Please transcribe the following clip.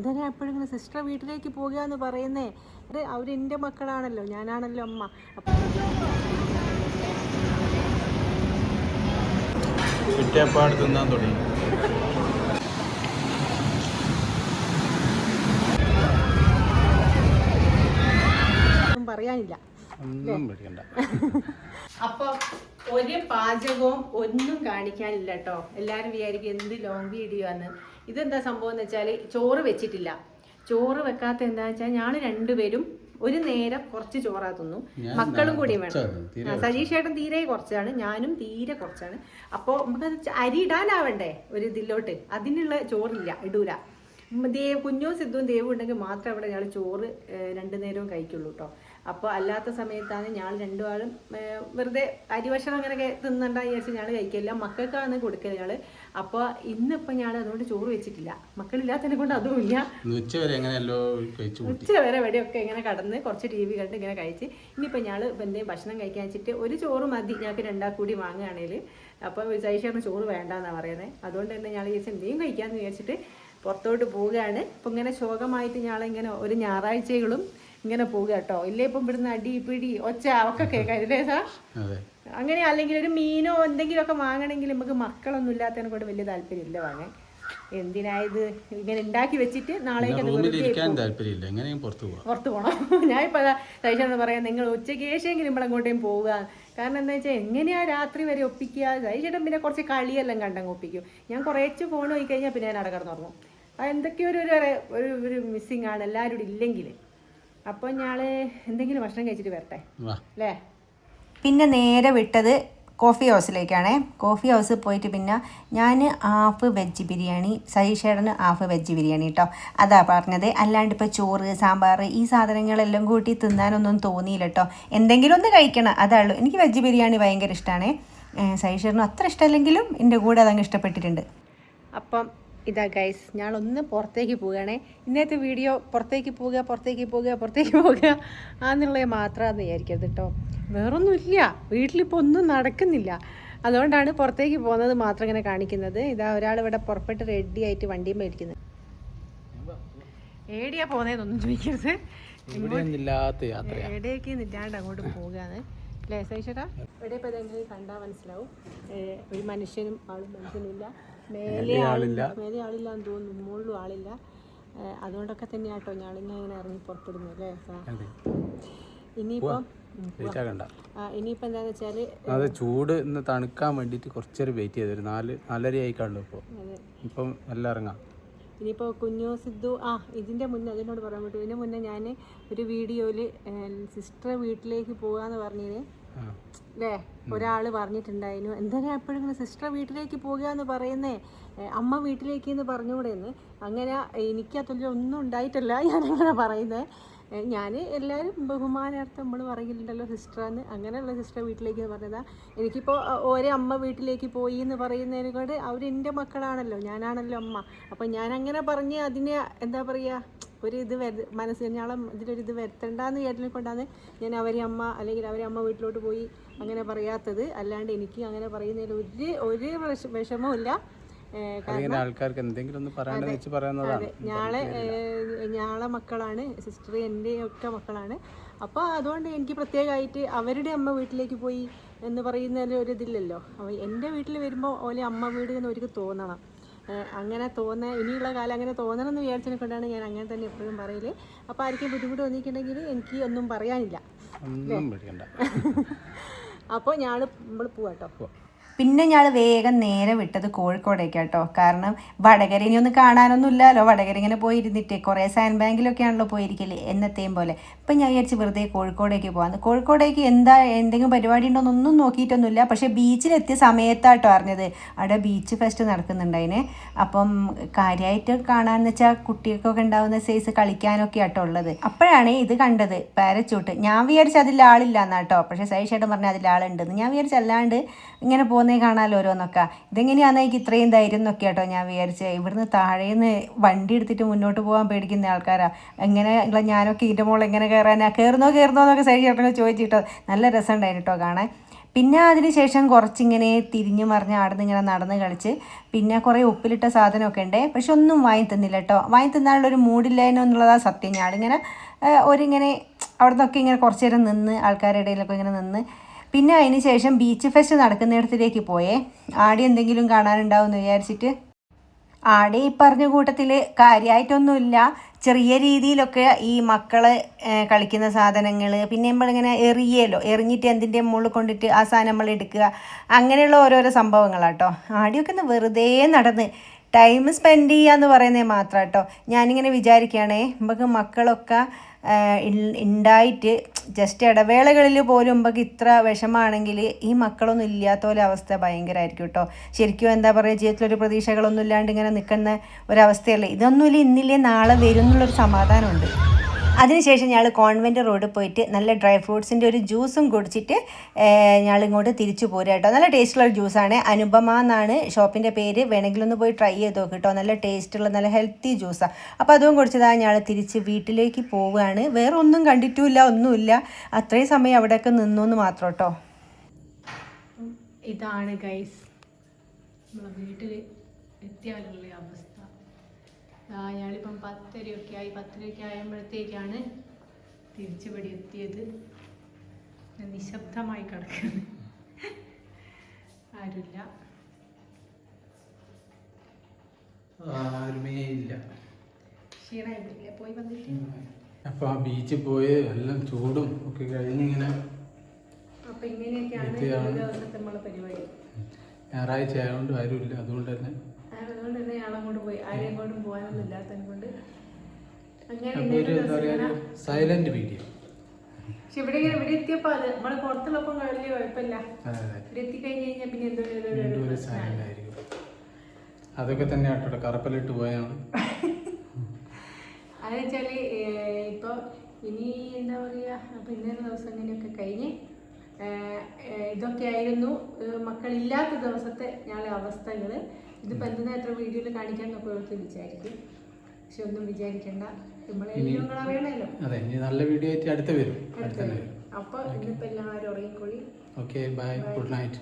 എന്തിനാ എപ്പോഴും ഇങ്ങനെ സിസ്റ്റർ വീട്ടിലേക്ക് പോകുക എന്ന് പറയുന്നേ? അത് അവരെൻ്റെ മക്കളാണല്ലോ, ഞാനാണല്ലോ അമ്മ. ചുറ്റപ്പാട് തിന്നാൻ തുടങ്ങി. ഒന്നും പറയാനില്ല, ഒന്നും പേടിക്കണ്ട. അപ്പൊ ഒരു പാചകവും ഒന്നും കാണിക്കാനില്ല കേട്ടോ. എല്ലാവരും വിചാരിക്കും എന്ത് ലോങ് വീഡിയോ ആണ്. ഇതെന്താ സംഭവം എന്ന് വെച്ചാൽ ചോറ് വെച്ചിട്ടില്ല. ചോറ് വെക്കാത്ത എന്താ വെച്ചാൽ ഞങ്ങൾ രണ്ടുപേരും ഒരു നേരം കുറച്ച് ചോറാ തിന്നു, മക്കളും കൂടി വേണം. സജീഷ് ചേട്ടൻ തീരെ കുറച്ചാണ്, ഞാനും തീരെ കുറച്ചാണ്. അപ്പോൾ നമുക്കത് അരി ഇടാനാവണ്ടേ ഒരു ഇതിലോട്ട്, അതിനുള്ള ചോറില്ല, ഇടൂല. കുഞ്ഞും സിദ്ധുവും ദേവും ഉണ്ടെങ്കിൽ മാത്രമേ അവിടെ ഞങ്ങൾ ചോറ് രണ്ടു നേരവും കഴിക്കുള്ളൂ കേട്ടോ. അപ്പോൾ അല്ലാത്ത സമയത്താണ് ഞങ്ങൾ രണ്ടുപാടും വെറുതെ അരിഭക്ഷണം അങ്ങനെയൊക്കെ തിന്നണ്ടെന്ന് വിചാരിച്ച് ഞങ്ങൾ കഴിക്കില്ല, മക്കൾക്കാണ് കൊടുക്കൽ ഞങ്ങൾ. അപ്പോൾ ഇന്നിപ്പോൾ ഞാൻ അതുകൊണ്ട് ചോറ് വെച്ചിട്ടില്ല, മക്കളില്ലാത്തതിനെ കൊണ്ട് അതുമില്ല. ഉച്ച വരെ എവിടെയൊക്കെ ഇങ്ങനെ കടന്ന് കുറച്ച് TV കണ്ട് ഇങ്ങനെ കഴിച്ച് ഇനിയിപ്പോൾ ഞങ്ങൾ എന്തെങ്കിലും ഭക്ഷണം കഴിക്കാൻ വെച്ചിട്ട് ഒരു ചോറ് മതി ഞങ്ങൾക്ക് രണ്ടാൾ കൂടി വാങ്ങുകയാണെങ്കിൽ. അപ്പോൾ സൈഷറിന് ചോറ് വേണ്ടെന്നാണ് പറയുന്നത്. അതുകൊണ്ട് തന്നെ ഞങ്ങൾ വിചാരിച്ച് എന്തെങ്കിലും കഴിക്കാമെന്ന് വിചാരിച്ചിട്ട് പുറത്തോട്ട് പോവുകയാണ്. ഇപ്പം ഇങ്ങനെ ശോകമായിട്ട് ഞങ്ങളിങ്ങനെ ഒരു ഞായറാഴ്ചകളും ഇങ്ങനെ പോവുക കേട്ടോ. ഇല്ലേ ഇപ്പം ഇവിടുന്ന് അടി പിടി ഒച്ച ഒക്കെ കേൾക്കാറില്ലേ സാർ? അങ്ങനെ അല്ലെങ്കിൽ ഒരു മീനോ എന്തെങ്കിലുമൊക്കെ വാങ്ങണമെങ്കിൽ നമുക്ക് മക്കളൊന്നും ഇല്ലാത്തതിനെ കൊണ്ട് വലിയ താല്പര്യമില്ല വാങ്ങാൻ. എന്തിനായത് ഇങ്ങനെ ഉണ്ടാക്കി വെച്ചിട്ട് നാളേക്ക് പുറത്ത് പോകണം. ഞാനിപ്പോൾ സൈഷാന്ന് പറയാം, നിങ്ങൾ ഉച്ചയ്ക്ക് ശേഷമെങ്കിലും നമ്മളെങ്ങോട്ടേയും പോവുക. കാരണം എന്താ വെച്ചാൽ എങ്ങനെയാ രാത്രി വരെ ഒപ്പിക്കുക? സൈഷേട്ടൻ പിന്നെ കുറച്ച് കളിയെല്ലാം കണ്ടങ്ങ് ഒപ്പിക്കും. ഞാൻ കുറച്ച് ഫോൺ പോയി കഴിഞ്ഞാൽ പിന്നെ ഞാൻ അവിടെ കിടന്നുറങ്ങും. എന്തൊക്കെയോ ഒരു മിസ്സിങ് ആണ് എല്ലാവരും കൂടി ഇല്ലെങ്കിൽ. അപ്പോൾ ഞാൻ എന്തെങ്കിലും ഭക്ഷണം കഴിച്ചിട്ട് വരട്ടെ അല്ലേ. പിന്നെ നേരെ വിട്ടത് കോഫി ഹൗസിലേക്കാണേ. കോഫി ഹൗസിൽ പോയിട്ട് പിന്നെ ഞാൻ ഹാഫ് വെജ് ബിരിയാണി, സജീഷേടന് ഹാഫ് വെജ് ബിരിയാണി കേട്ടോ, അതാ പറഞ്ഞത്. അല്ലാണ്ട് ഇപ്പോൾ ചോറ് സാമ്പാർ ഈ സാധനങ്ങളെല്ലാം കൂട്ടി തിന്നാനൊന്നും തോന്നിയില്ല കേട്ടോ. എന്തെങ്കിലും ഒന്ന് കഴിക്കണം, അതുള്ളൂ. എനിക്ക് വെജ് ബിരിയാണി ഭയങ്കര ഇഷ്ടമാണ്. സജീഷേടനും അത്ര ഇഷ്ടമല്ലെങ്കിലും എൻ്റെ കൂടെ അതങ്ങ് ഇഷ്ടപ്പെട്ടിട്ടുണ്ട്. അപ്പം ഇതാ ഗൈസ്, ഞാനൊന്ന് പുറത്തേക്ക് പോവുകയാണേ. ഇന്നത്തെ വീഡിയോ പുറത്തേക്ക് പോവുക ആന്നുള്ളത് മാത്രമാണെന്ന് വിചാരിക്കരുത് കേട്ടോ. വേറൊന്നുമില്ല, വീട്ടിലിപ്പോൾ ഒന്നും നടക്കുന്നില്ല. അതുകൊണ്ടാണ് പുറത്തേക്ക് പോകുന്നത് മാത്രം ഇങ്ങനെ കാണിക്കുന്നത്. ഇതാ ഒരാൾ ഇവിടെ പുറപ്പെട്ട് റെഡി ആയിട്ട് വണ്ടിയും മേടിക്കുന്നത്. എവിടെയാ പോകുന്നതെന്നൊന്നും ചോദിക്കരുത്, എവിടേക്ക് ഇല്ലാണ്ട് അങ്ങോട്ട് പോവുകയാണ് അല്ലേ സൈഷേട്ടാ? എവിടെ ഇപ്പോൾ ഇതെങ്ങനെ കണ്ടാൽ മനസ്സിലാവും. ഒരു മനുഷ്യനും മനുഷ്യനില്ല, മേലെ ആളില്ലാന്ന് തോന്നുന്നു, മുകളിലും ആളില്ല. അതുകൊണ്ടൊക്കെ തന്നെയാട്ടോ ഞാളിങ്ങനെ ഇറങ്ങി പുറപ്പെടുന്നു അല്ലേ സാർ? ഇനിയിപ്പം എന്താന്ന് വെച്ചാല് അത് ചൂട് ഇന്ന് തണുക്കാൻ വേണ്ടിട്ട് കുറച്ചേരം വെയിറ്റ് ചെയ്ത് ഒരു 4:30 ആയി കണ്ടു. ഇപ്പം എല്ലാം ഇറങ്ങാം. ഇനിയിപ്പോൾ കുഞ്ഞു സിദ്ധു ഇതിൻ്റെ മുന്നേ അതിനോട് പറയാൻ പറ്റും. ഇതിന് മുന്നേ ഞാൻ ഒരു വീഡിയോയിൽ സിസ്റ്റർ വീട്ടിലേക്ക് പോകാന്ന് പറഞ്ഞതിന് അല്ലേ, ഒരാൾ പറഞ്ഞിട്ടുണ്ടായിരുന്നു എന്തിനാ എപ്പോഴും ഇങ്ങനെ സിസ്റ്റർ വീട്ടിലേക്ക് പോകുക എന്ന് പറയുന്നേ, അമ്മ വീട്ടിലേക്ക് എന്ന് പറഞ്ഞുകൂടെയെന്ന്. അങ്ങനെ എനിക്കതിൽ ഒന്നും ഉണ്ടായിട്ടല്ല ഞാനങ്ങനെ പറയുന്നത്. ഞാൻ എല്ലാവരും ബഹുമാനാർത്ഥം നമ്മൾ പറയുന്നുണ്ടല്ലോ സിസ്റ്ററാന്ന്, അങ്ങനെയുള്ള സിസ്റ്റർ വീട്ടിലേക്ക് എന്ന് പറഞ്ഞതാ. എനിക്കിപ്പോൾ ഓരോ അമ്മ വീട്ടിലേക്ക് പോയി എന്ന് പറയുന്നതിനെ കൊണ്ട് അവരെൻ്റെ മക്കളാണല്ലോ, ഞാനാണല്ലോ അമ്മ. അപ്പം ഞാനങ്ങനെ പറഞ്ഞ് അതിനെ എന്താ പറയുക ഒരു ഇത് മനസ്സിൽ ഞാളം ഇതിലൊരിത് വരുത്തണ്ടെന്ന് വിചാരിച്ചതിനെ കൊണ്ടാണ് ഞാൻ അവരെ അമ്മ അല്ലെങ്കിൽ അവരെ അമ്മ വീട്ടിലോട്ട് പോയി അങ്ങനെ പറയാത്തത്. അല്ലാണ്ട് എനിക്ക് അങ്ങനെ പറയുന്നതിൽ ഒരു വിഷമവും ഇല്ല. ആൾക്കാർക്ക് എന്തെങ്കിലും ഒന്ന് പറയാനുള്ളത് ഞാളെ മക്കളാണ് സിസ്റ്റർ, എൻ്റെ ഒക്കെ മക്കളാണ്. അപ്പോൾ അതുകൊണ്ട് എനിക്ക് പ്രത്യേകമായിട്ട് അവരുടെ അമ്മ വീട്ടിലേക്ക് പോയി എന്ന് പറയുന്നതിൽ ഒരു ഇതില്ലല്ലോ. അപ്പോൾ എൻ്റെ വീട്ടിൽ വരുമ്പോൾ ഓലെ അമ്മ വീട് എന്ന് അവർക്ക് തോന്നണം. അങ്ങനെ ഇനിയുള്ള കാലം അങ്ങനെ തോന്നണം എന്ന് വിചാരിച്ചതിനെ കൊണ്ടാണ് ഞാൻ അങ്ങനെ തന്നെ എപ്പോഴും പറയൽ. അപ്പോൾ ആർക്കും ബുദ്ധിമുട്ട് വന്നിട്ടുണ്ടെങ്കിൽ എനിക്ക് ഒന്നും പറയാനില്ല. അപ്പോൾ നമ്മൾ പോവാട്ടോ. പിന്നെ ഞാൻ വേഗം നേരെ വിട്ടത് കോഴിക്കോടേക്ക് കേട്ടോ. കാരണം വടകര ഇനിയൊന്നും കാണാനൊന്നും ഇല്ലല്ലോ. വടകര ഇങ്ങനെ പോയിരുന്നിട്ട് കുറേ സാൻഡ് ബാങ്കിലൊക്കെയാണല്ലോ പോയിരിക്കല് എന്നത്തെയും പോലെ. ഇപ്പം ഞാൻ വിചാരിച്ച് വെറുതെ കോഴിക്കോടേക്ക് പോകാമെന്ന്. കോഴിക്കോടേക്ക് എന്തെങ്കിലും പരിപാടി ഉണ്ടോയെന്നൊന്നും നോക്കിയിട്ടൊന്നുമില്ല. പക്ഷേ ബീച്ചിലെത്തിയ സമയത്താട്ടോ അറിഞ്ഞത് അവിടെ ബീച്ച് ഫെസ്റ്റ് നടക്കുന്നുണ്ടതിന്. അപ്പം കാര്യമായിട്ട് കാണാമെന്ന് വെച്ചാൽ കുട്ടികൾക്കൊക്കെ ഉണ്ടാകുന്ന സൈസ് കളിക്കാനൊക്കെ ആട്ടോ ഉള്ളത്. അപ്പോഴാണ് ഇത് കണ്ടത്, പാരച്ചൂട്ട്. ഞാൻ വിചാരിച്ച് അതിൽ ആളില്ല എന്നാട്ടോ. പക്ഷേ സൈഷേട്ടൻ പറഞ്ഞാൽ അതിൽ ആളുണ്ടെന്ന്. ഞാൻ വിചാരിച്ചല്ലാണ്ട് ഇങ്ങനെ പോകുന്ന കാണാമല്ലോ ഓരോന്നൊക്കെ. ഇതെങ്ങനെയാണെന്ന് എനിക്ക് ഇത്രയും ധൈര്യം എന്നൊക്കെ കേട്ടോ ഞാൻ വിചാരിച്ചത്. ഇവിടുന്ന് താഴേന്ന് വണ്ടി എടുത്തിട്ട് മുന്നോട്ട് പോകാൻ പേടിക്കുന്ന ആൾക്കാരാണ്. എങ്ങനെ ഉള്ള ഞാനൊക്കെ ഇതിൻ്റെ മുകളിൽ എങ്ങനെ കയറുന്നോ എന്നൊക്കെ സൈഡ് ചേട്ടനൊക്കെ ചോദിച്ചിട്ടോ. നല്ല രസമുണ്ടായിരുന്നു കേട്ടോ കാണാൻ. പിന്നെ അതിന് ശേഷം കുറച്ചിങ്ങനെ തിരിഞ്ഞു മറിഞ്ഞ് ആടുന്ന് ഇങ്ങനെ നടന്ന് കളിച്ച് പിന്നെ കുറേ ഉപ്പിലിട്ട സാധനമൊക്കെ ഉണ്ട്. പക്ഷെ ഒന്നും വാങ്ങി തന്നില്ല കേട്ടോ. വാങ്ങി തിന്നാനുള്ളൊരു മൂഡില്ലായിരുന്നു എന്നുള്ളതാണ് സത്യം. ഞാനിങ്ങനെ ഒരിങ്ങനെ അവിടെ നിന്നൊക്കെ ഇങ്ങനെ കുറച്ച് നേരം നിന്ന് ആൾക്കാരുടെ ഇടയിലൊക്കെ ഇങ്ങനെ നിന്ന് പിന്നെ അതിന് ശേഷം ബീച്ച് ഫെസ്റ്റ് നടക്കുന്നിടത്തിലേക്ക് പോയേ. ആടെ എന്തെങ്കിലും കാണാനുണ്ടാവും എന്ന് വിചാരിച്ചിട്ട്. ആടെ ഈ പറഞ്ഞ കൂട്ടത്തിൽ കാര്യമായിട്ടൊന്നുമില്ല. ചെറിയ രീതിയിലൊക്കെ ഈ മക്കൾ കളിക്കുന്ന സാധനങ്ങൾ, പിന്നെ നമ്മളിങ്ങനെ എറിഞ്ഞിട്ട് എന്തിൻ്റെ മുകളിൽ കൊണ്ടിട്ട് ആ സാധനം നമ്മൾ എടുക്കുക, അങ്ങനെയുള്ള ഓരോരോ സംഭവങ്ങളാട്ടോ. ആടെയൊക്കെ ഒന്ന് വെറുതെ നടന്ന് ടൈം സ്പെൻഡ് ചെയ്യാന്ന് പറയുന്നത് മാത്രം കേട്ടോ. ഞാനിങ്ങനെ വിചാരിക്കുകയാണേ, നമുക്ക് മക്കളൊക്കെ ഉണ്ടായിട്ട് ജസ്റ്റ് ഇടവേളകളിൽ പോലും നമുക്ക് ഇത്ര വിഷമാണെങ്കിൽ ഈ മക്കളൊന്നും ഇല്ലാത്ത പോലെ അവസ്ഥ ഭയങ്കരമായിരിക്കും കേട്ടോ. ശരിക്കും എന്താ പറയുക, ജീവിതത്തിലൊരു പ്രതീക്ഷകളൊന്നും ഇല്ലാണ്ട് ഇങ്ങനെ നിൽക്കുന്ന ഒരവസ്ഥയല്ലേ. ഇതൊന്നുമില്ല, ഇന്നില്ലേ നാളെ വരും എന്നുള്ളൊരു സമാധാനമുണ്ട്. അതിനുശേഷം ഞങ്ങൾ കോൺവെൻറ്റ് റോഡിൽ പോയിട്ട് നല്ല ഡ്രൈ ഫ്രൂട്ട്സിൻ്റെ ഒരു ജ്യൂസും കുടിച്ചിട്ട് ഞങ്ങൾ ഇങ്ങോട്ട് തിരിച്ചു പോരുക കേട്ടോ. നല്ല ടേസ്റ്റുള്ള ജ്യൂസാണ്. അനുപമ എന്നാണ് ഷോപ്പിൻ്റെ പേര്. വേണമെങ്കിലൊന്ന് പോയി ട്രൈ ചെയ്ത് നോക്ക് കേട്ടോ. നല്ല ടേസ്റ്റുള്ള നല്ല ഹെൽത്തി ജ്യൂസാണ്. അപ്പോൾ അതും കുടിച്ചതാണ് ഞങ്ങൾ തിരിച്ച് വീട്ടിലേക്ക് പോവുകയാണ്. വേറെ ഒന്നും കണ്ടിട്ടുമില്ല, ഒന്നുമില്ല. അത്രയും സമയം അവിടെയൊക്കെ നിന്നു എന്ന് മാത്രം കേട്ടോ. ഇതാണ് ഗൈസ് നമ്മളെ വീട്ടിൽ എത്തിയാലുള്ള അവസ്ഥ. ഞങ്ങളിപ്പം 10:30 ആയപ്പോഴത്തേക്കാണ് തിരിച്ചുപടി എത്തിയത്. നിശബ്ദമായി കിടക്കുന്നു, ആരുമില്ല. ക്ഷീണമായിട്ടില്ല പോയി വന്നിട്ട്. അപ്പോൾ ആ ബീച്ചിൽ പോയി എല്ലാം ചൂടും ഒക്കെ കഴിഞ്ഞിങ്ങനെ. അപ്പം ഇങ്ങനെയൊക്കെയാണ് ദിവസത്തെ നമ്മളെ പരിപാടി. ഞായറാഴ്ച ആയതുകൊണ്ട് ആരുമില്ല, അതുകൊണ്ട് തന്നെ ഞാളങ്ങോട്ട് പോയി. ആരെയും കൊണ്ടും പോകാനൊന്നും ഇല്ലാത്തതിനെ കൊണ്ട് സൈലന്റ് വീഡിയോ. പക്ഷെ ഇവിടെ എത്തിയപ്പോൾ അത് നമ്മള് പുറത്തുള്ളപ്പം വലിയ കുഴപ്പമില്ല. ഇവിടെ എത്തിക്കഴിഞ്ഞ് കഴിഞ്ഞാൽ പിന്നെ എന്തോ സൈലന്റ് ആയിരിക്കും. അതൊക്കെ തന്നെ ആട്ടോ കറപ്പലിട്ട് പോയാണ്. അതെന്ന് വെച്ചാല് ഇപ്പൊ ഇനി എന്താ പറയാ, അപ്പൊ ഇന്നൊരു ദിവസം ഇങ്ങനെയൊക്കെ കഴിഞ്ഞ് ഇതൊക്കെ ആയിരുന്നു മക്കളില്ലാത്ത ദിവസത്തെ ഞങ്ങളുടെ അവസ്ഥകൾ. ഇതിപ്പോൾ എന്തിനാ എത്ര വീഡിയോയിൽ കാണിക്കാൻ നോക്കി വിചാരിക്കും. പക്ഷെ ഒന്നും വിചാരിക്കണ്ട, നമ്മളെല്ലാം നിങ്ങൾ അറിയണമല്ലോ. അതെ, ഇനി നല്ല വീഡിയോ ആയിട്ട് അടുത്ത് വരും. അപ്പോൾ ഇന്നിപ്പോൾ എല്ലാവരും ഉറങ്ങിക്കൊള്ളി. Okay, bye, good night.